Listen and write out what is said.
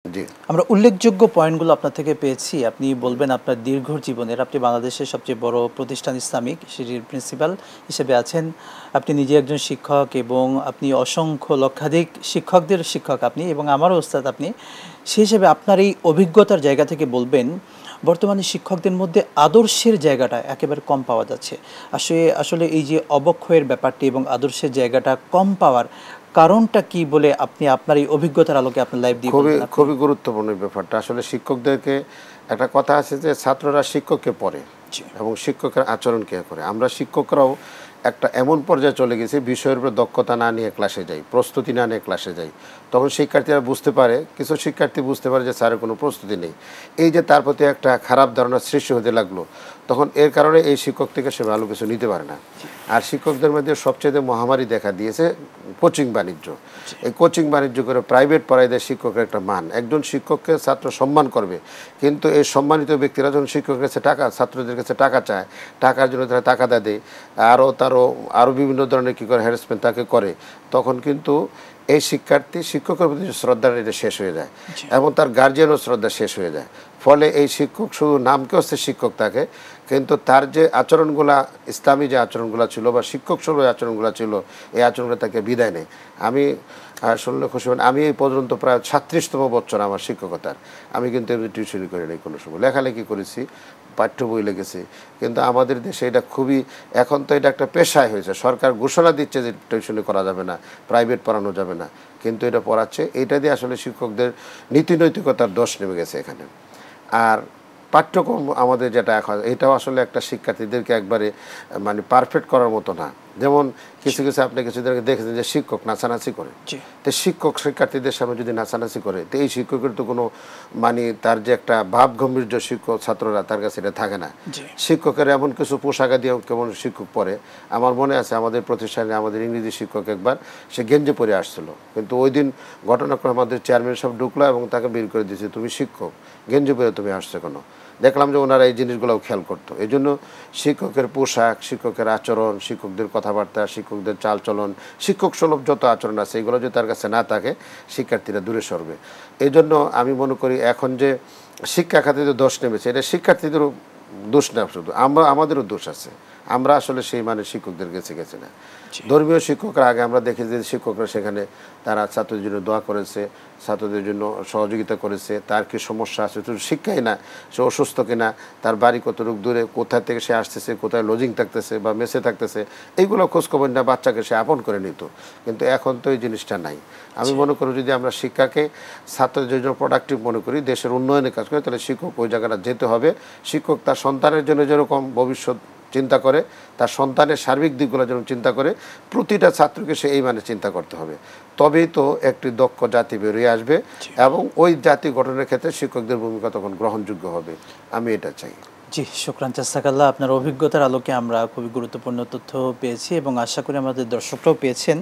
জি। আমরা উল্লেখযোগ্য পয়েন্টগুলো আপনার থেকে পেয়েছি। আপনি বলবেন আপনার দীর্ঘ জীবনের, আপনি বাংলাদেশের সবচেয়ে বড় প্রতিষ্ঠান ইসলামিক সেটির প্রিন্সিপাল হিসেবে আছেন। আপনি নিজে একজন শিক্ষক এবং আপনি অসংখ্য লক্ষাধিক শিক্ষকদের শিক্ষক আপনি এবং আমারও ওস্তাদ আপনি। সেই হিসেবে আপনার এই অভিজ্ঞতার জায়গা থেকে বলবেন, বর্তমানে শিক্ষকদের মধ্যে আদর্শের জায়গাটা একেবারে কম পাওয়া যাচ্ছে। আসলে এই যে অবক্ষয়ের ব্যাপারটি এবং আদর্শের জায়গাটা কম পাওয়ার কারণটা কি বলে আপনি আপনার এই অভিজ্ঞতার আলোকে আপনার লাইফ দিয়ে খুবই বলবেন আপনি? খুবই গুরুত্বপূর্ণ এই ব্যাপারটা। আসলে শিক্ষকদেরকে একটা কথা আছে যে ছাত্ররা শিক্ষককে পড়ে জি। এবং শিক্ষকের আচরণ কে করে। আমরা শিক্ষকরাও একটা এমন পর্যায়ে চলে গেছি, বিষয়ের উপর দক্ষতা না নিয়ে ক্লাসে যাই, প্রস্তুতি না নিয়ে ক্লাসে যাই। তখন শিক্ষার্থীরা বুঝতে পারে, কিছু শিক্ষার্থী বুঝতে পারে যে স্যারের কোনো প্রস্তুতি নেই। এই যে তার প্রতি একটা খারাপ ধারণা সৃষ্টি হতে লাগলো, তখন এর কারণে এই শিক্ষক থেকে সে ভালো কিছু নিতে পারে না। আর শিক্ষকদের মধ্যে সবচেয়ে মহামারী দেখা দিয়েছে কোচিং বাণিজ্য। এই কোচিং বাণিজ্য করে প্রাইভেট পড়ায় দেয় শিক্ষকের একটা মান। একজন শিক্ষককে ছাত্র সম্মান করবে, কিন্তু এই সম্মানিত ব্যক্তিরা যখন শিক্ষকের কাছে টাকা, ছাত্রদের কাছে টাকা চায়, টাকার জন্য তারা টাকা দেয়, আরও বিভিন্ন ধরনের কী করে হ্যারাসমেন্ট তাকে করে, তখন কিন্তু এই শিক্ষার্থী শিক্ষকের প্রতি শ্রদ্ধাটা এটা শেষ হয়ে যায় এবং তার গার্জিয়ানও শ্রদ্ধা শেষ হয়ে যায়। ফলে এই শিক্ষক শুধু নামকে হচ্ছে শিক্ষক থাকে, কিন্তু তার যে আচরণগুলা, ইসলামী যে আচরণগুলো ছিল বা শিক্ষক সুলভ আচরণগুলো ছিল, এই আচরণগুলো তাকে বিদায় নেয়। আমি শুনলে খুশি হন, আমি এই পর্যন্ত প্রায় 36তম বছর আমার শিক্ষকতার। আমি কিন্তু এমনি টিউশনি করি নাই কোনো সময়, লেখালেখি করেছি, পাঠ্য বই লেগেছে। কিন্তু আমাদের দেশে এটা খুবই, এখন তো এটা একটা পেশায় হয়েছে। সরকার ঘোষণা দিচ্ছে যে টিউশনি করা যাবে না, প্রাইভেট পড়ানো যাবে না, কিন্তু এটা পড়াচ্ছে। এটা দিয়ে আসলে শিক্ষকদের নীতি নৈতিকতার দোষ নেমে গেছে এখানে। আর পাঠ্যক্রম আমাদের যেটা এখন, এটাও আসলে একটা শিক্ষার্থীদেরকে একবারে মানে পারফেক্ট করার মতো না। যেমন কিছু কিছু আপনি কিছুদিন দেখেছেন যে শিক্ষক নাচানাচি করে, তো শিক্ষক শিক্ষার্থীদের সামনে যদি নাচানাচি করে, তো এই শিক্ষকের তো কোনো মানে তার যে একটা ভাব গম্ভীর্য শিক্ষক ছাত্ররা তার কাছে এটা থাকে না। শিক্ষকের এমন কিছু পোশাক দিয়ে কেমন শিক্ষক পরে, আমার মনে আছে আমাদের প্রতিষ্ঠানে আমাদের ইংরেজি শিক্ষক একবার সে গেঞ্জি পরে আসছিল, কিন্তু ওই দিন ঘটনাক্রমে আমাদের চেয়ারম্যান সব ঢুকলো এবং তাকে বের করে দিয়েছে, তুমি শিক্ষক, গেঞ্জি পরে তুমি আসছো কেন। দেখলাম যে ওনারা এই জিনিসগুলোও খেয়াল করতো। এই জন্য শিক্ষকের পোশাক, শিক্ষকের আচরণ, শিক্ষকদের কথাবার্তা, শিক্ষকদের চালচলন, শিক্ষক সুলভ যত আচরণ আছে, এগুলো যদি তার কাছে না থাকে, শিক্ষার্থীরা দূরে সরবে। এই জন্য আমি মনে করি এখন যে শিক্ষা খাতে যে দোষ নেমেছে, এটা শিক্ষার্থীদেরও দোষ না, শুধু আমাদেরও দোষ আছে। আমরা আসলে সেই মানে শিক্ষকদের কাছে গেছি না। ধর্মীয় শিক্ষকরা আগে আমরা দেখি যে শিক্ষকরা সেখানে তারা ছাত্রদের জন্য দোয়া করেছে, ছাত্রদের জন্য সহযোগিতা করেছে, তার কি সমস্যা আছে, শুধু শিক্ষাই না, সে অসুস্থ কিনা, তার বাড়ি কতটুক দূরে, কোথা থেকে সে আসতেছে, কোথায় লজিং থাকতেছে বা মেসে থাকতেছে, এইগুলো খোঁজখবর না বাচ্চাকে সে আপন করে নিত। কিন্তু এখন তো এই জিনিসটা নাই। আমি মনে করি যদি আমরা শিক্ষাকে ছাত্রদের জন্য প্রোডাক্টিভ মনে করি, দেশের উন্নয়নের কাজ করি, তাহলে শিক্ষক ওই জায়গাটা যেতে হবে। শিক্ষক তার সন্তানের জন্য যেরকম ভবিষ্যৎ চিন্তা করে, তার সন্তানের সার্বিক দিকগুলো যেন চিন্তা করে, প্রতিটা ছাত্রকে সে এই মানে চিন্তা করতে হবে। তবেই তো একটি দক্ষ জাতি বেরিয়ে আসবে এবং ওই জাতি গঠনের ক্ষেত্রে শিক্ষকদের ভূমিকা তখন গ্রহণযোগ্য হবে। আমি এটা চাই। জি, শুকরান জাযাকাল্লাহ। আপনার অভিজ্ঞতার আলোকে আমরা খুবই গুরুত্বপূর্ণ তথ্য পেয়েছি এবং আশা করি আমাদের দর্শকরাও পেয়েছেন।